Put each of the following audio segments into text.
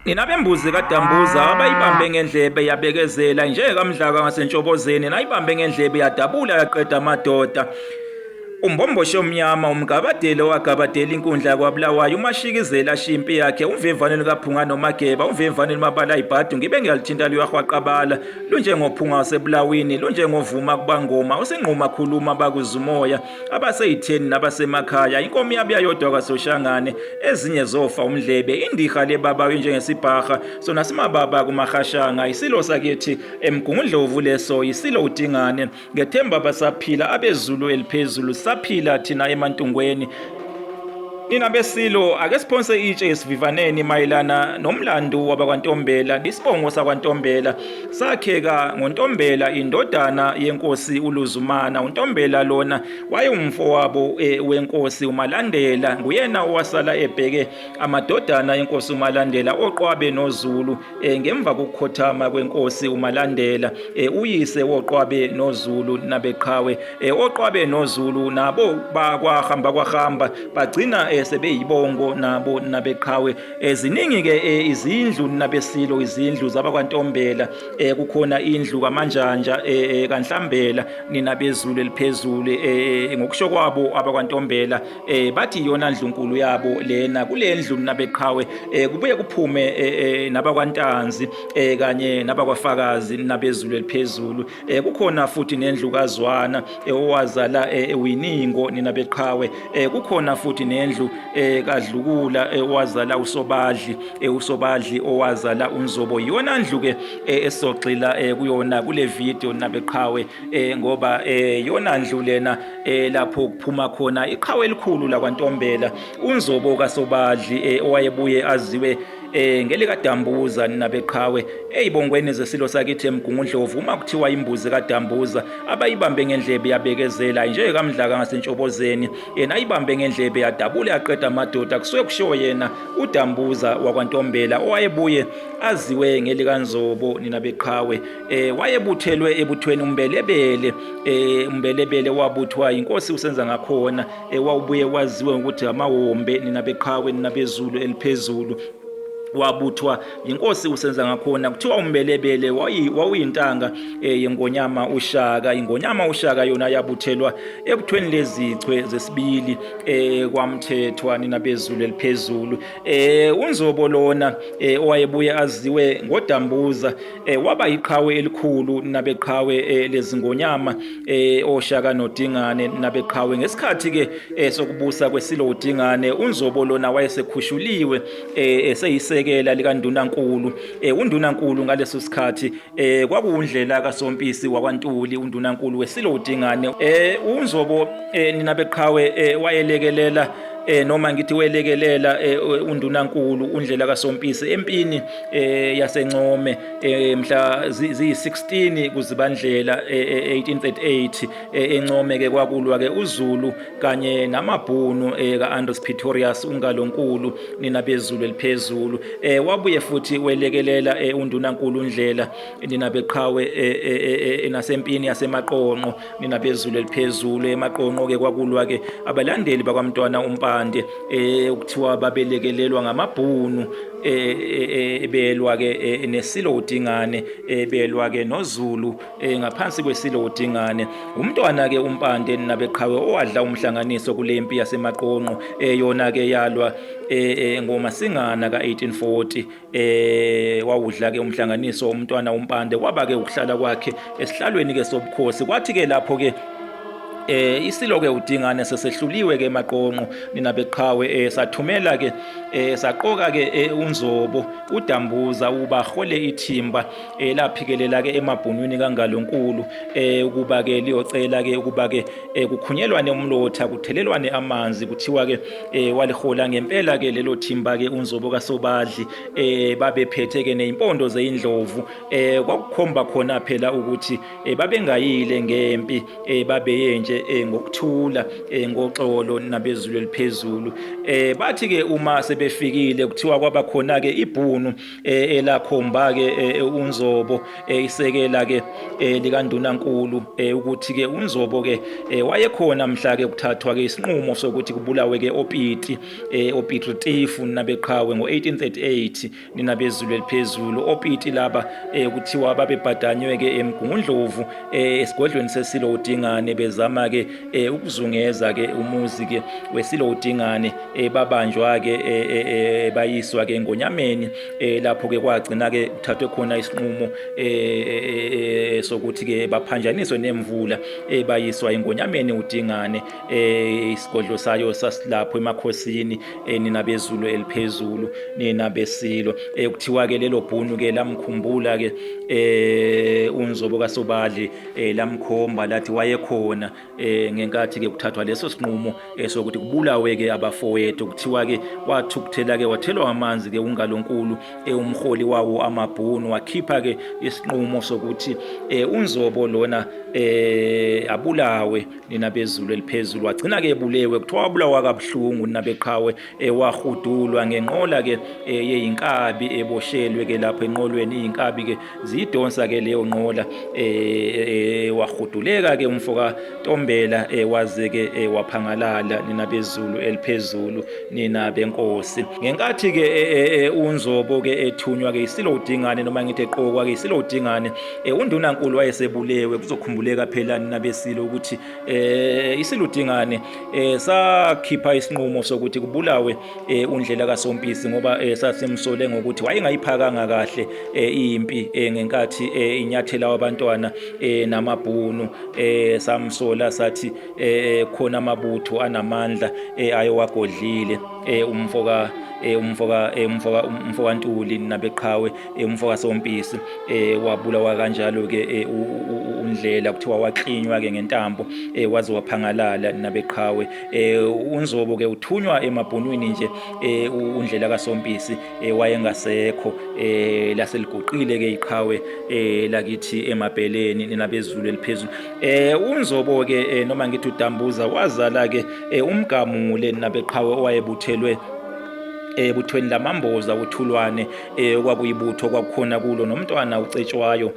Nina bembuzi kaDambuza abayibambe ngendlebe yabekezela njengamdlaka ngasentshobozeni nayibambe ngendlebe yadabula yaqeda amadoda. Umbombosho omnyama umgabadelo wagabadela inkundla kwaBulawayo umashikizela shimpi yakhe uvemvane likaPhunga noMageba uvemvane limabala ibhadu ngibe ngiyalithinta luyahwaqabala lunjengophunga wasebulawini lunjengovuma kubangoma usenquma khuluma bakuzumoya abaseyitheni nabasemakhaya inkomo yabuya yodwa kwasoshangane ezinye zofa umdlebe indiha lebaba njengesibhaha sona simababa kumahashanga isilo sakithi emgungundlovu leso isilo udingane ngethemba basaphila abezulu eliphezulu saphila thina emantungweni. Nina besilo ake siphonse itshe esivivaneni mayelana nomlando wabakwaNtombela isibongo sakwaNtombela sakheka ngoNtombela indodana yenkosi uLuzumana. uNtombela lona wayengumfowabo wenkosi uMalandela nguyena owasala ebheke amadodana yenkosi uMalandela oqwabe noZulu ngemva kokukhothama kwenkosi uMalandela uyise woqwabe noZulu nabeqhawe oqwabe noZulu nabo kwahamba bagcina sebeyibongo nabo nabeqhawe ziningi ke izindlu nabesilo izindlu zabakwaNtombela kukhona indlu kaManjanja kaNhlambela nina bezulu eliphezulu ngokusho kwabo abakwaNtombela bathi iyona ndlunkulu yabo lena kule ndlu nabeqhawe kubuye kuphume nabakwaNtanzi kanye nabakwafakazi nabezulu eliphezulu kukhona futhi nendlu kaZwana owazala Winingo nina beqhawe kukhona futhi nendlu kaDlukula owazala uSobadli owazala uNzobo iyona ndlu ke esogxila kuyona kule video nabeqhawe ngoba iyona ndlu lena lapho kuphuma khona iqhawe elikhulu lakwaNtombela uNzobo kaSobadli owayebuye aziwe ngelika Dambuza nabeqhawe eyibongweni zesilo sakithi emgungundlovu uma kuthiwa imbuzi kaDambuza abayibambe ngendlebe yabekezela njengamdlaka ngasentshobozeni yena ayibambe ngendlebe yadabula yaqeda amadoda kusuke kushiwo yena uDambuza wakwaNtombela owayebuye aziwe ngelika Nzobo nina beqhawe wayebuthelwe ebuthweni umbelebele wabuthwa inkosi usenza ngakhona wawubuye waziwe ukuthi amawombe nina beqhawe nina bezulu eliphezulu wabuthwa inkosi usenza ngakhona kuthiwa umbelebele wawuyintanga yengonyama uShaka ingonyama uShaka yona yabuthelwa ebuthweni lezichwe zesibili kwamthethwa nina bezulu eliphezulu uNzobo lona owayebuye aziwe ngoDambuza waba iqhawe elikhulu nabeqhawe lezingonyama oShaka noDingane nabeqhawe ngesikhathi ke sokubusa kwesilo uDingane uNzobo lona wayesekhushulliwe eseyisekela likaNdunankulu uNdunankulu ngaleso sikhathi kwakuwundlela kaSompisi wakwaNtuli uNdunankulu wesilo uDingane uNzobo nina beqhawe wayelekelela noma ngithi welekelela uNdunankulu undlela kaSompisi empini yaseNcome mhla ziyi16 kuZibandlela 1838 eNcome ke kwakulwa ke uZulu kanye namabhunu kaAndros Pretorius uNgalonkulu nina bezulu eliphezulu wabuye futhi welekelela uNdunankulu undlela nina beqhawe nasempini yaseMaqonqo nina bezulu eliphezulu eMaqonqo ke kwakulwa ke abalandeli bakwaMntwana uMpande ukuthiwa babelekelelwa ngamabhunu belwa ke nesilo uDingane belwa ke noZulu ngaphansi kwesilo uDingane umntwana ke uMpande nabeqhawe owadla umhlanganiso kulempi yaseMaqonqo yona ke yalwa ngoMasingana ka1840 wawudla ke umhlanganiso umntwana uMpande kwaba ke ukuhlala kwakhe esihlalweni ke sobukhosi kwathi ke lapho ke isilo ke uDingane sesehluliwe ke eMaqonqo nina beqhawe sathumela ke saqoka ke uNzobo uDambuza ubahole ithimba laphikelela ke emabhunwini kaNgalonkulu ukuba ke liyocela ke ukuba ke kukhunyelwane umlotha kuthelelwane amanzi kuthiwa ke walihola ngempela ke lelo thimba ke uNzobo kaSobadli babephethe ke neimpondo zeindlovu kwakukhomba khona phela ukuthi babengayile ngempi babeye nje ngokuthula ngoxolo nabezulu eliphezulu. Bathi ke uma sebefikile kuthiwa kwaba khona ke ibhunu elakhomba ke uNzobo isekela ke likaNdunankulu ukuthi ke uNzobo ke wayekhona mhla ke kuthathwa ke isinqumo sokuthi kubulawe ke oPiti Retief nabeqhawe ngo1838 ninabezulu eliphezulu. oPiti laba kuthiwa babebhadanywe ke eMgungundlovu esigodlweni seSilo uDingane bezama ke ukuzungeza ke umuzi ke weSilo uDingane babanjwa ke bayiswa ke eNgonyameni lapho ke kwagcina ke kuthathwe khona isinqumo sokuthi ke baphanjaniswe nemvula bayiswa eNgonyameni uDingane isigodlo sayo sasilapho emakhosini ninabezulu eliphezulu ninabesilo. Kuthiwa ke lelo bhunu ke lamkhumbula ke uNzobo kaSobadli lamkhomba lathi wayekhona ngenkathi ke kuthathwa leso sinqumo sokuthi kubulawe ke abafowethu. Kuthiwa ke wathukuthela ke wathelwa amanzi ke uNgalonkulu umholi wawo amabhunu wakhipha ke isinqumo sokuthi uNzobo lona abulawe ninabezulu eliphezulu. Wagcina ke ebulewe kuthiwa wabulawa kabuhlungu nabeqhawe wahudulwa ngenqola ke yeyinkabi eboshelwe ke lapho enqolweni. Iyinkabi ke zidonsa ke leyo nqola wahuduleka ke umfoka Ntombela waze ke waphangalala ninabezulu eliphezulu ninabenkosi. Ngenkathi ke uNzobo ke ethunywa ke iSilo uDingane noma ngithi eqokwa ke iSilo uDingane uNdunankulu wayesebulewe. Kuzokhumbuleka phela nabesilo ukuthi iSilo uDingane sakhipha isinqumo sokuthi kubulawe uNdlela kaSompisi ngoba sasemsole ngokuthi wayengayiphakanga kahle impi ngenkathi inyathela wabantwana namabhunu. Samsola sathi khona amabutho anamandla ayowagodlile umfoka Ntuli nabeqhawe umfoka Sompisi wabulawa kanjalo ke uNdlela kuthiwa waklinywa ke ngentambo waze waphangalala nabeqhawe. uNzobo ke uthunywa emabhunwini nje uNdlela kaSompisi wayengasekho laseliguqile ke iqhawe lakithi emabheleni ninabezulu eliphezulu. uNzobo ke noma ngithi uDambuza wazala ke umgamule nabeqhawe owayebuthelwe ebuthweni lamamboza uThulwane kwakuyibutho kwakukhona kulo nomntwana uCetshwayo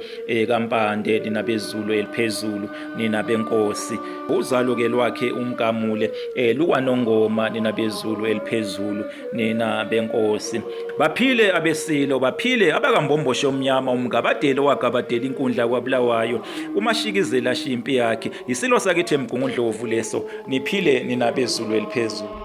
kaMpande ninabezulu eliphezulu ninabenkosi. uzalo ke lwakhe umgamule lukwaNongoma ninabezulu eliphezulu ninabenkosi. Baphile abesilo baphile abakambomboshe omnyama umgabadeli owagabadela inkundla kwaBulawayo uMashikizela shimpi yakhe. Isilo sakithi eMgungundlovu leso. Niphile ninabezulu eliphezulu.